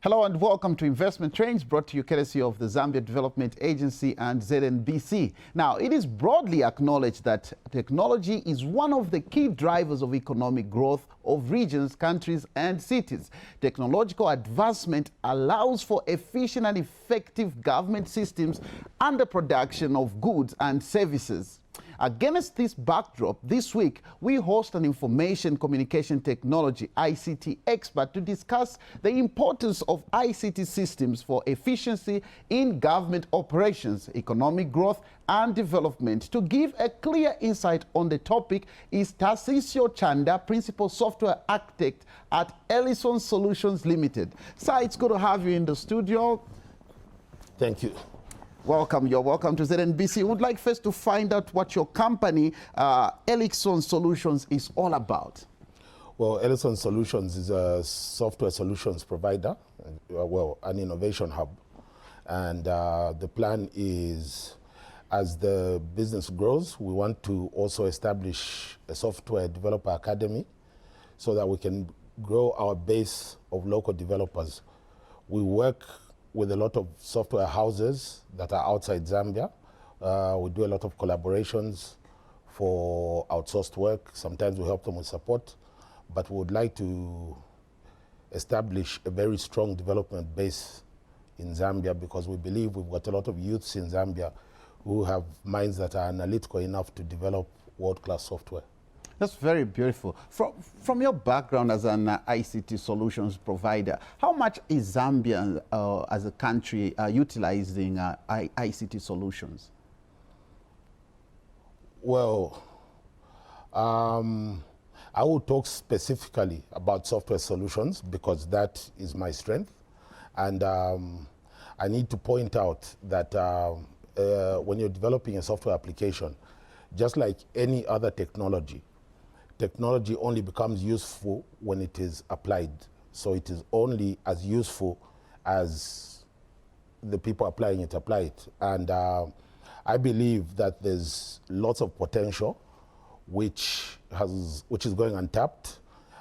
Hello and welcome to Investment Trends, brought to you courtesy of the Zambia Development Agency and ZNBC. Now, it is broadly acknowledged that technology is one of the key drivers of economic growth of regions, countries, and cities. Technological advancement allows for efficient and effective government systems and the production of goods and services. Against this backdrop, this week, we host an information communication technology ICT expert to discuss the importance of ICT systems for efficiency in government operations, economic growth, and development. To give a clear insight on the topic is Tarcisio Chanda, Principal Software Architect at Ellison Solutions Limited. Sir, it's good to have you in the studio. Thank you. Welcome. You're welcome to ZNBC. Would like first to find out what your company, Ellison Solutions, is all about. Well, Ellison Solutions is a software solutions provider, an innovation hub. And the plan is, as the business grows, we want to also establish a software developer academy so that we can grow our base of local developers. We work with a lot of software houses that are outside Zambia. We do a lot of collaborations for outsourced work. Sometimes we help them with support, but we would like to establish a very strong development base in Zambia because we believe we've got a lot of youths in Zambia who have minds that are analytical enough to develop world-class software. That's very beautiful. From your background as an ICT solutions provider, how much is Zambia as a country utilizing ICT solutions? Well, I will talk specifically about software solutions because that is my strength. And I need to point out that when you're developing a software application, just like any other technology only becomes useful when it is applied. So it is only as useful as the people applying it apply it. And I believe that there's lots of potential which is going untapped.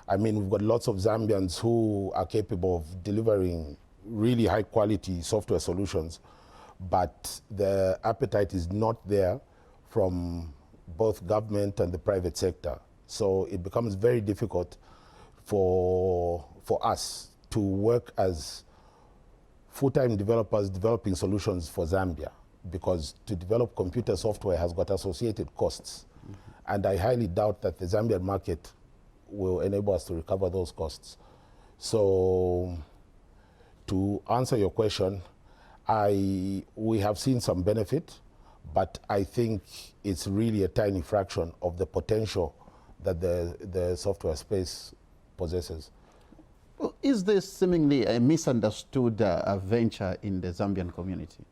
I mean, we've got lots of Zambians who are capable of delivering really high quality software solutions, but the appetite is not there from both government and the private sector. So it becomes very difficult for us to work as full-time developers developing solutions for Zambia, because to develop computer software has got associated costs. Mm-hmm. And I highly doubt that the Zambian market will enable us to recover those costs. So to answer your question, we have seen some benefit, but I think it's really a tiny fraction of the potential that the software space possesses. Well, is this seemingly a misunderstood venture in the Zambian community?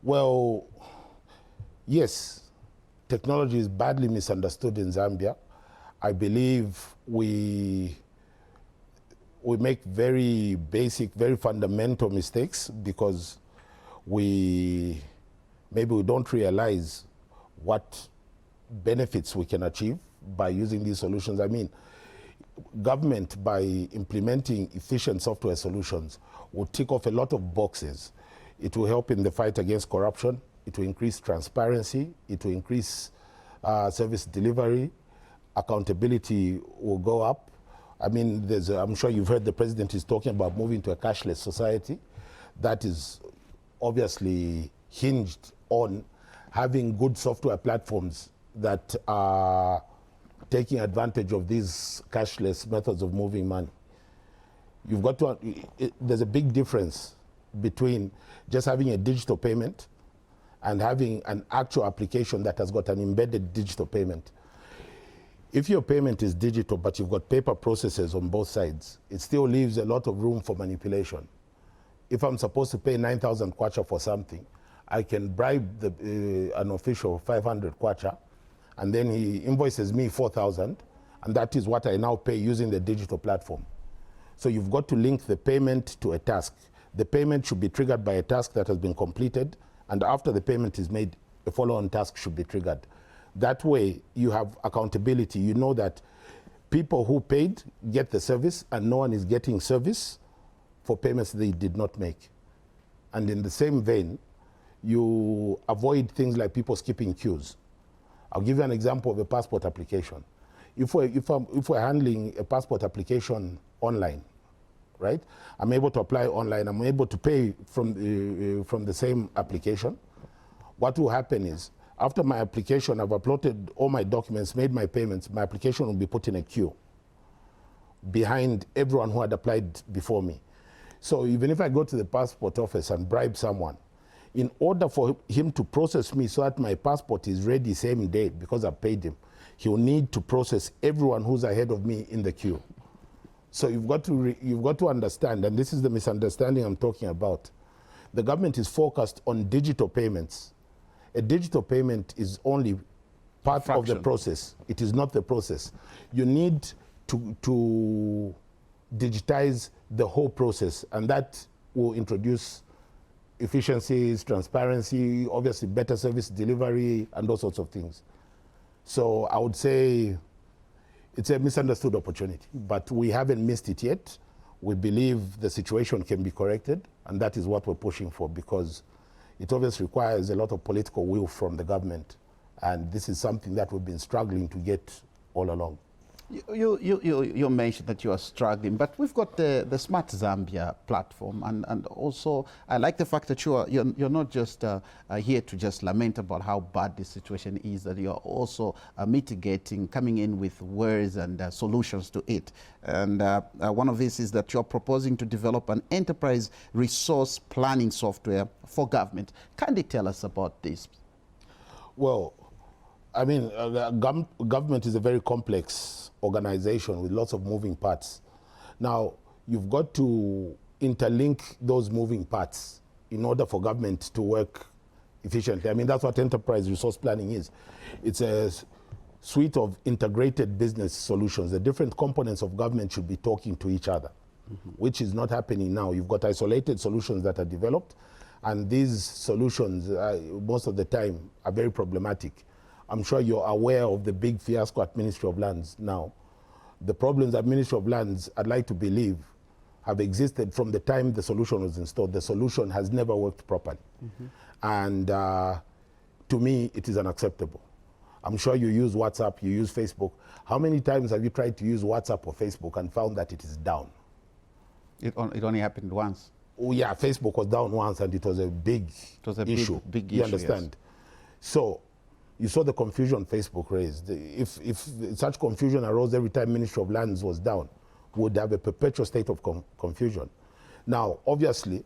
Well, yes, technology is badly misunderstood in Zambia. I believe we make very basic, very fundamental mistakes because maybe we don't realize what benefits we can achieve by using these solutions. I mean, government, by implementing efficient software solutions, will tick off a lot of boxes. It will help in the fight against corruption. It will increase transparency. It will increase service delivery. Accountability will go up. I mean, I'm sure you've heard the president is talking about moving to a cashless society. That is obviously hinged on having good software platforms that are taking advantage of these cashless methods of moving money. You've got to, there's a big difference between just having a digital payment and having an actual application that has got an embedded digital payment. If your payment is digital, but you've got paper processes on both sides, it still leaves a lot of room for manipulation. If I'm supposed to pay 9,000 kwacha for something, I can bribe an official 500 kwacha, and then he invoices me 4,000, and that is what I now pay using the digital platform. So you've got to link the payment to a task. The payment should be triggered by a task that has been completed, and after the payment is made, a follow-on task should be triggered. That way, you have accountability. You know that people who paid get the service, and no one is getting service for payments they did not make. And in the same vein, you avoid things like people skipping queues. I'll give you an example of a passport application. If we're handling a passport application online, right? I'm able to apply online. I'm able to pay from the same application. What will happen is, after my application, I've uploaded all my documents, made my payments, my application will be put in a queue behind everyone who had applied before me. So even if I go to the passport office and bribe someone, in order for him to process me so that my passport is ready same day because I paid him, he'll need to process everyone who's ahead of me in the queue. So you've got to understand, and this is the misunderstanding I'm talking about. The government is focused on digital payments. A digital payment is only part of the process. It is not the process. You need to digitize the whole process, and that will introduce efficiencies, transparency, obviously better service delivery, and all sorts of things. So I would say it's a misunderstood opportunity, but we haven't missed it yet. We believe the situation can be corrected, and that is what we're pushing for, because it obviously requires a lot of political will from the government, and this is something that we've been struggling to get all along. You mentioned that you are struggling, but we've got the Smart Zambia platform, and also I like the fact that you're not just here to just lament about how bad the situation is, that you're also mitigating, coming in with words and solutions to it. And one of these is that you're proposing to develop an enterprise resource planning software for government. Can you tell us about this? Well, I mean, government is a very complex organization with lots of moving parts. Now, you've got to interlink those moving parts in order for government to work efficiently. I mean, that's what enterprise resource planning is. It's a suite of integrated business solutions. The different components of government should be talking to each other, which is not happening now. You've got isolated solutions that are developed, and these solutions, most of the time, are very problematic. I'm sure you're aware of the big fiasco at Ministry of Lands now. The problems at Ministry of Lands, I'd like to believe, have existed from the time the solution was installed. The solution has never worked properly. And to me, it is unacceptable. I'm sure you use WhatsApp, you use Facebook. How many times have you tried to use WhatsApp or Facebook and found that it is down? It only happened once. Oh yeah, Facebook was down once, and it was a big issue. Big issue, you understand? Yes. So you saw the confusion Facebook raised. If such confusion arose every time Ministry of Lands was down, we would have a perpetual state of confusion. Now, obviously,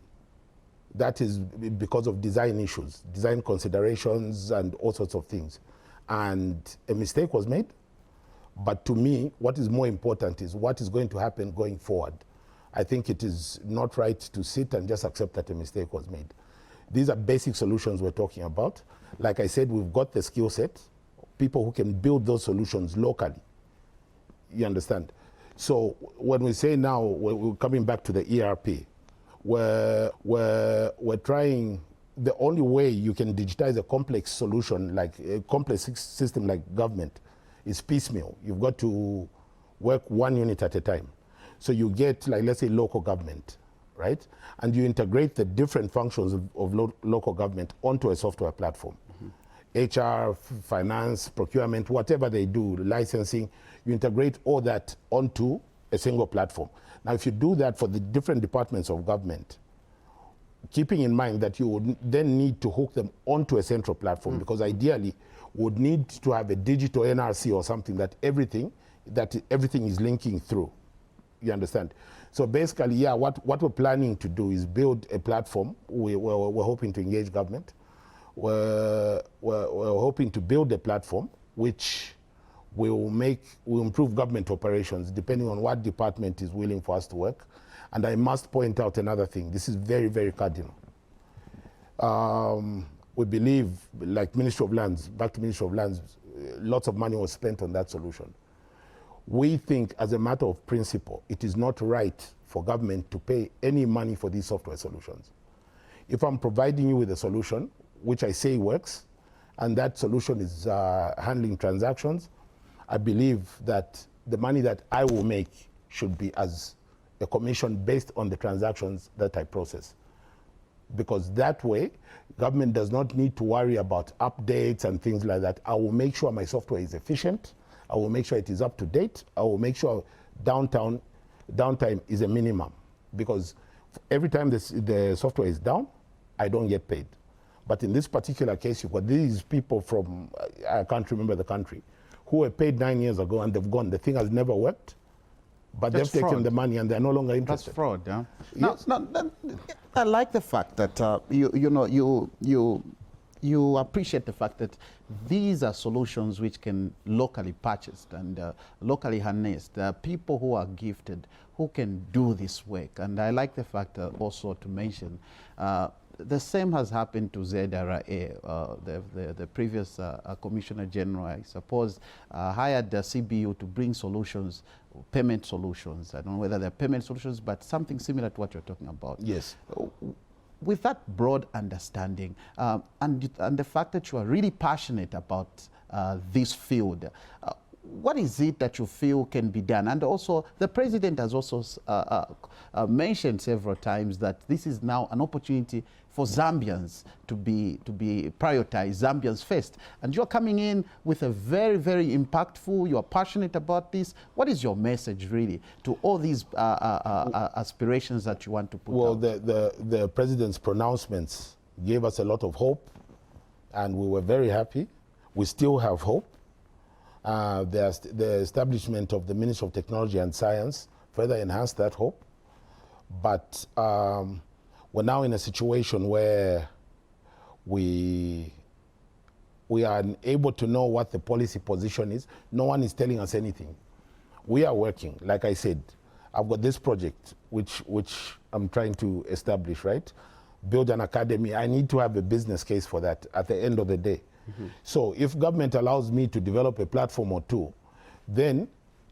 that is because of design issues, design considerations, and all sorts of things. And a mistake was made. But to me, what is more important is what is going to happen going forward. I think it is not right to sit and just accept that a mistake was made. These are basic solutions we're talking about. Like I said, we've got the skill set, people who can build those solutions locally. You understand? So when we say now, we're coming back to the ERP, we're trying, the only way you can digitize a complex solution, like a complex system like government, is piecemeal. You've got to work one unit at a time. So you get, like, let's say, local government, right? And you integrate the different functions of local government onto a software platform. HR, finance, procurement, whatever they do, licensing, you integrate all that onto a single platform. Now, if you do that for the different departments of government, keeping in mind that you would then need to hook them onto a central platform, because ideally would need to have a digital NRC or something that everything is linking through. You understand? So basically, yeah, what we're planning to do is build a platform. We're hoping to engage government. We're hoping to build a platform which will improve government operations depending on what department is willing for us to work. And I must point out another thing. This is very, very cardinal. We believe, like Ministry of Lands, back to Ministry of Lands, lots of money was spent on that solution. We think, as a matter of principle, it is not right for government to pay any money for these software solutions. If I'm providing you with a solution, which I say works, and that solution is handling transactions, I believe that the money that I will make should be as a commission based on the transactions that I process. Because that way, government does not need to worry about updates and things like that. I will make sure my software is efficient. I will make sure it is up to date. I will make sure downtime is a minimum. Because every time the software is down, I don't get paid. But in this particular case, you've got these people from, I can't remember the country, who were paid 9 years ago and they've gone. The thing has never worked. But That's they've fraud. taken the money and they're no longer interested. That's fraud, yeah. Yes. I like the fact that you appreciate the fact that these are solutions which can locally purchased and locally harnessed. There are people who are gifted who can do this work, and I like the fact also to mention the same has happened to ZRA. The previous Commissioner General, I suppose, hired the CBU to bring solutions, payment solutions. I don't know whether they're payment solutions, but something similar to what you're talking about. Yes. With that broad understanding and the fact that you are really passionate about this field, what is it that you feel can be done? And also, the president has also mentioned several times that this is now an opportunity for Zambians to be prioritized, Zambians first. And you're coming in with a very, very impactful, you're passionate about this. What is your message really to all these aspirations that you want to put out? Well, the president's pronouncements gave us a lot of hope, and we were very happy. We still have hope. The establishment of the Ministry of Technology and Science further enhanced that hope. But we're now in a situation where we are unable to know what the policy position is. No one is telling us anything. We are working, like I said. I've got this project which I'm trying to establish, right? Build an academy. I need to have a business case for that at the end of the day. Mm-hmm. So if government allows me to develop a platform or two, then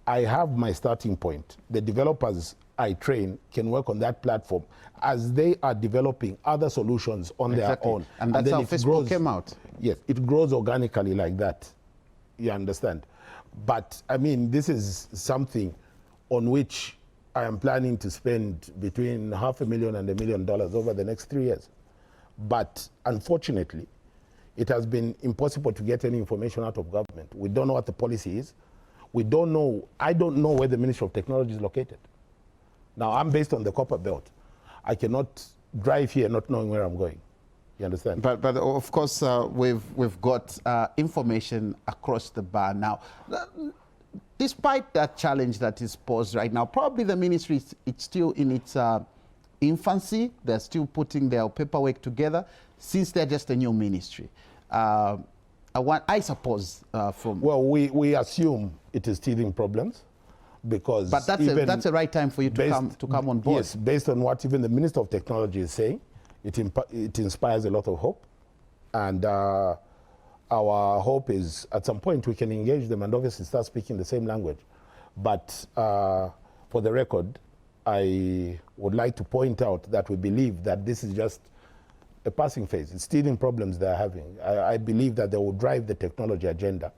I have my starting point. The developers I train can work on that platform as they are developing other solutions on their own. And that's how Facebook came out. Yes, it grows organically like that. You understand? But I mean, this is something on which I am planning to spend between $500,000 and $1 million over the next 3 years. But unfortunately, it has been impossible to get any information out of government. We don't know what the policy is. We don't know, I don't know where the Ministry of Technology is located. Now, I'm based on the Copper Belt. I cannot drive here not knowing where I'm going. You understand? But of course, we've got information across the bar now. Despite that challenge that is posed right now, probably the ministry, it's still in its infancy. They're still putting their paperwork together since they're just a new ministry. I suppose from... Well, we assume it is teething problems because... But that's the right time for you to come on board. Yes, based on what even the Minister of Technology is saying, it inspires a lot of hope. And our hope is at some point we can engage them and obviously start speaking the same language. But for the record, I would like to point out that we believe that this is just a passing phase. It's teething problems they're having. I believe that they will drive the technology agenda.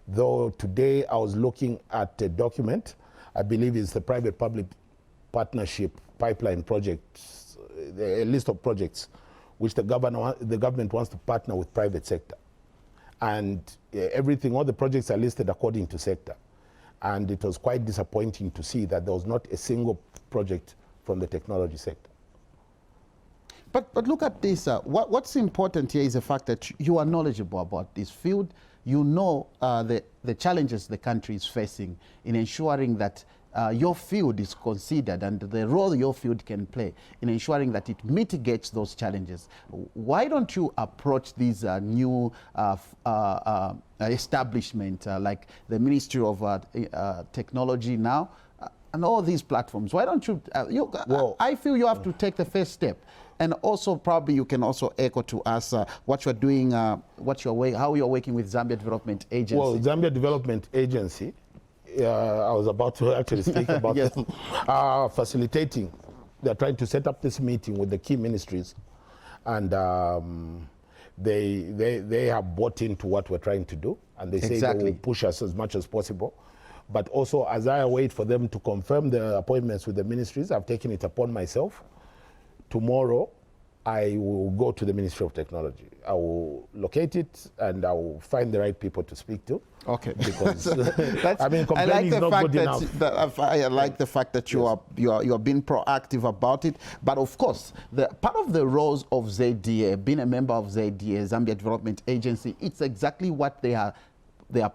Though today I was looking at a document, I believe it's the private-public partnership pipeline projects, a list of projects which the government wants to partner with private sector. And everything, all the projects are listed according to sector. And it was quite disappointing to see that there was not a single project from the technology sector. But look at this. What's important here is the fact that you are knowledgeable about this field. You know the challenges the country is facing in ensuring that your field is considered and the role your field can play in ensuring that it mitigates those challenges. Why don't you approach these new establishment like the Ministry of Technology now and all these platforms? Why don't you, I feel you have to take the first step. And also probably you can also echo to us what you're doing, how you're working with Zambia Development Agency. Well, Zambia Development Agency, I was about to actually speak about yes. them, facilitating. They're trying to set up this meeting with the key ministries, and they have bought into what we're trying to do, and they say they will push us as much as possible. But also, as I wait for them to confirm the appointments with the ministries, I've taken it upon myself. Tomorrow, I will go to the Ministry of Technology. I will locate it and I will find the right people to speak to. Okay. Because I mean, complaining is not good enough. I like the fact that you are being proactive about it. But of course, part of the roles of ZDA, being a member of ZDA, Zambia Development Agency, it's exactly what they are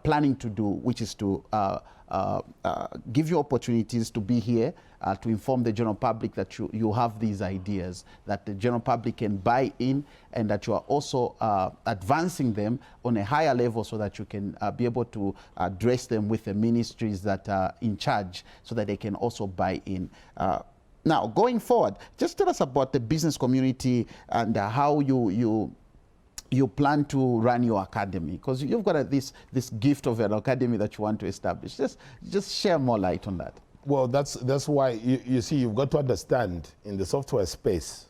planning to do, which is to give you opportunities to be here, to inform the general public that you have these ideas, that the general public can buy in, and that you are also advancing them on a higher level so that you can be able to address them with the ministries that are in charge so that they can also buy in. Now, going forward, just tell us about the business community and how you plan to run your academy, because you've got this gift of an academy that you want to establish. Just share more light on that. Well, that's why you see, you've got to understand in the software space,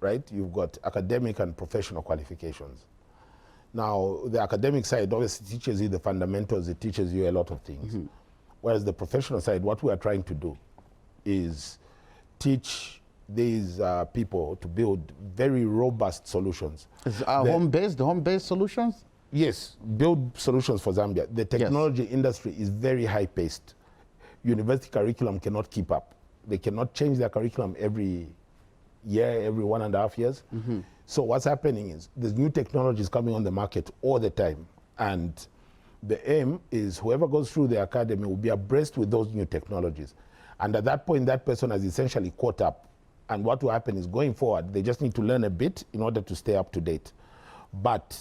right? You've got academic and professional qualifications. Now, the academic side obviously teaches you the fundamentals. It teaches you a lot of things. Mm-hmm. Whereas the professional side, what we are trying to do is teach these people to build very robust solutions. Home-based solutions? Yes, build solutions for Zambia. The technology industry is very high-paced. University curriculum cannot keep up. They cannot change their curriculum every year, every 1.5 years. Mm-hmm. So what's happening is there's new technologies coming on the market all the time. And the aim is whoever goes through the academy will be abreast with those new technologies. And at that point, that person has essentially caught up. And what will happen is going forward, they just need to learn a bit in order to stay up to date. But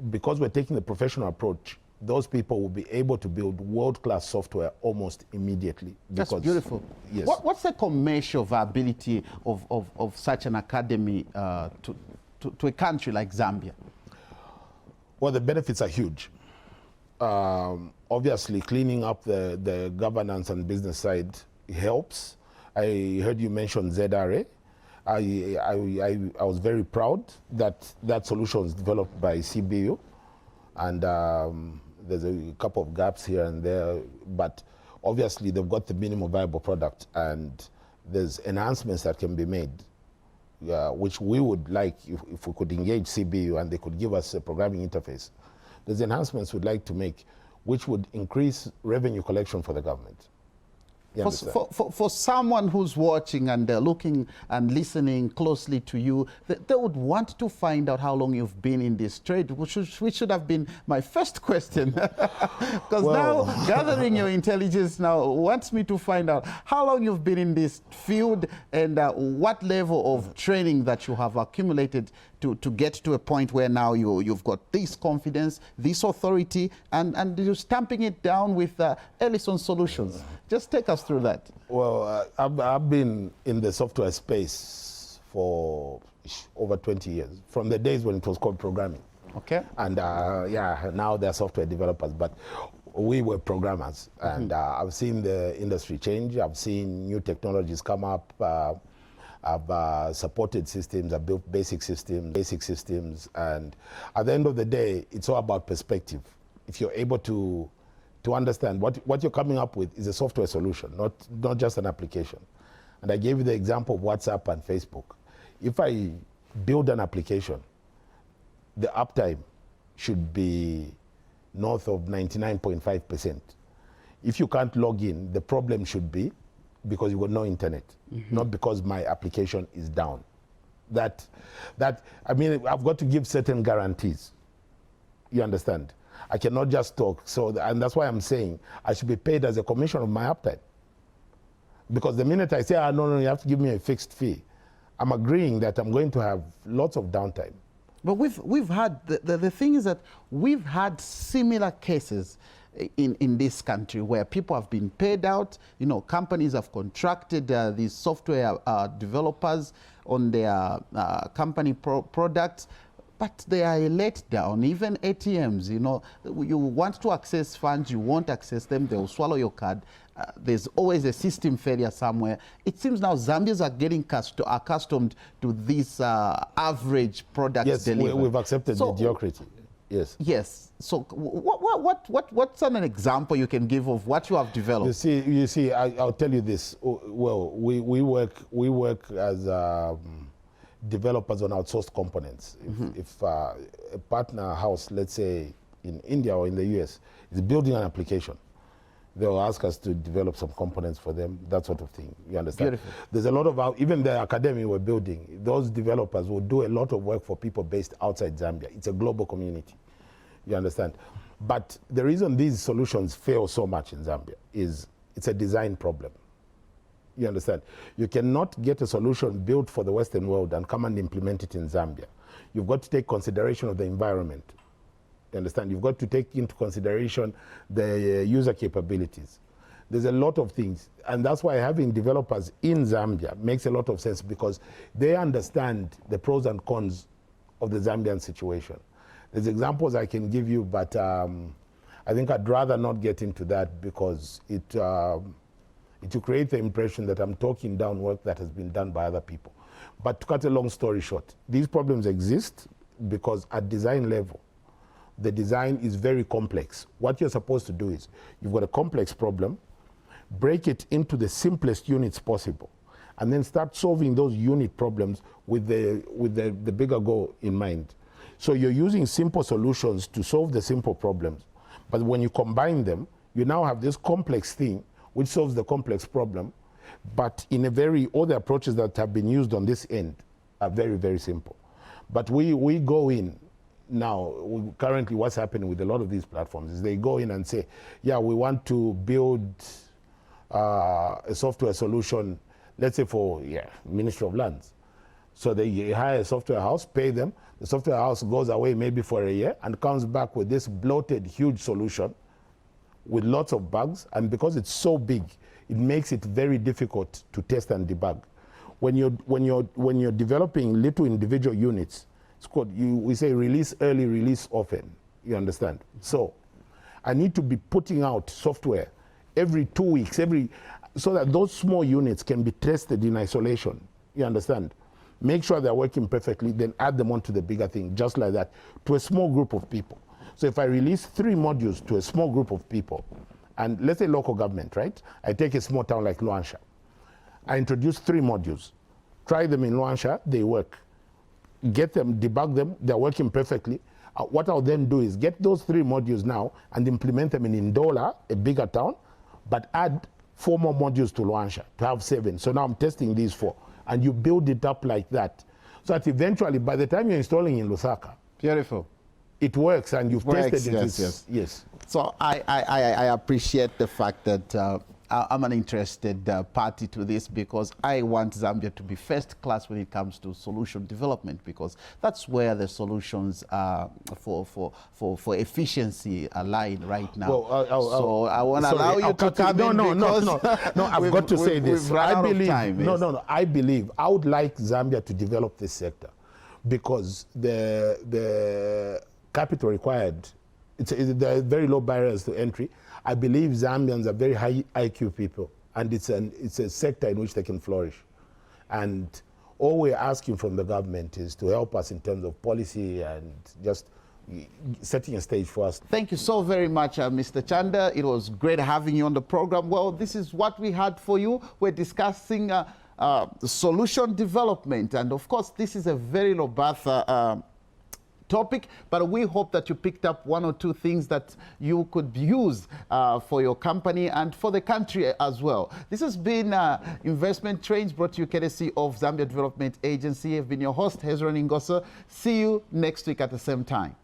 because we're taking the professional approach, those people will be able to build world-class software almost immediately. That's beautiful. Yes. What's the commercial viability of such an academy to a country like Zambia? Well, the benefits are huge. Obviously, cleaning up the governance and business side helps. I heard you mention ZRA. I was very proud that that solution was developed by CBU, and there's a couple of gaps here and there, but obviously they've got the minimum viable product, and there's enhancements that can be made, which we would like if we could engage CBU and they could give us a programming interface. There's enhancements we'd like to make, which would increase revenue collection for the government. For someone who's watching and looking and listening closely to you, they would want to find out how long you've been in this trade, which should have been my first question. Because now gathering your intelligence now wants me to find out how long you've been in this field and what level of training that you have accumulated to get to a point where now you've got this confidence, this authority, and you're stamping it down with Ellison Solutions. Just take us through that. Well, I've been in the software space for over 20 years, from the days when it was called programming. Okay. And now they're software developers, but we were programmers. Mm-hmm. And I've seen the industry change. I've seen new technologies come up. I've supported systems, I've built basic systems, and at the end of the day, it's all about perspective. If you're able to understand what you're coming up with is a software solution, not just an application. And I gave you the example of WhatsApp and Facebook. If I build an application, the uptime should be north of 99.5%. If you can't log in, the problem should be because you've got no internet, mm-hmm. not because my application is down. I mean, I've got to give certain guarantees. You understand? I cannot just talk. And that's why I'm saying I should be paid as a commission of my uptime. Because the minute I say, no, you have to give me a fixed fee, I'm agreeing that I'm going to have lots of downtime. But we've had, the thing is that we've had similar cases in this country where people have been paid out, companies have contracted these software developers on their company products, but they are let down. Even ATMs, you want to access funds, you won't access them, they'll swallow your card. There's always a system failure somewhere. It seems now Zambians are getting accustomed to this average product delivery. Yes, we've accepted mediocrity. Yes. Yes. So what's an example you can give of what you have developed? You see, I'll tell you this. Well, we work as developers on outsourced components. If a partner house, let's say in India or in the US, is building an application, they'll ask us to develop some components for them, that sort of thing. You understand? Beautiful. There's a lot of, even the academy we're building, those developers will do a lot of work for people based outside Zambia. It's a global community. You understand? But the reason these solutions fail so much in Zambia is it's a design problem. You understand? You cannot get a solution built for the Western world and come and implement it in Zambia. You've got to take consideration of the environment. You understand? You've got to take into consideration the user capabilities. There's a lot of things. And that's why having developers in Zambia makes a lot of sense, because they understand the pros and cons of the Zambian situation. There's examples I can give you, but I think I'd rather not get into that, because it will create the impression that I'm talking down work that has been done by other people. But to cut a long story short, these problems exist because at design level, the design is very complex. What you're supposed to do is, you've got a complex problem, break it into the simplest units possible, and then start solving those unit problems with the bigger goal in mind. So you're using simple solutions to solve the simple problems. But when you combine them, you now have this complex thing which solves the complex problem, but in all the approaches that have been used on this end are very, very simple. But we go in now, currently what's happening with a lot of these platforms is they go in and say, yeah, we want to build a software solution, let's say for Ministry of Lands. So they hire a software house, pay them, the software house goes away maybe for a year and comes back with this bloated, huge solution with lots of bugs, and because it's so big, it makes it very difficult to test and debug. When you're developing little individual units, it's called, we say release early, release often. You understand? So I need to be putting out software every 2 weeks, so that those small units can be tested in isolation. You understand? Make sure they're working perfectly, then add them onto the bigger thing, just like that, to a small group of people. So if I release 3 modules to a small group of people, and let's say local government, right? I take a small town like Luansha. I introduce 3 modules. Try them in Luansha, they work. Get them, debug them, they're working perfectly. What I'll then do is get those 3 modules now and implement them in Ndola, a bigger town, but add 4 more modules to Luansha to have 7. So now I'm testing these 4. And you build it up like that. So that eventually, by the time you're installing in Lusaka, beautiful, it works and you've tested it. Yes. So I appreciate the fact that I'm an interested party to this, because I want Zambia to be first class when it comes to solution development, because that's where the solutions for efficiency are lying right now. Well, so I want to allow you to come in. No, I've got to say this. I believe, I believe I would like Zambia to develop this sector, because the capital required, there are very low barriers to entry. I believe Zambians are very high IQ people, and it's a sector in which they can flourish. And all we're asking from the government is to help us in terms of policy and just setting a stage for us. Thank you so very much, Mr. Chanda. It was great having you on the program. Well, this is what we had for you. We're discussing solution development. And of course, this is a very robust topic, but we hope that you picked up 1 or 2 things that you could use for your company and for the country as well. This has been Investment Trains, brought to you courtesy of Zambia Development Agency. I've been your host, Hezron Ngoso. See you next week at the same time.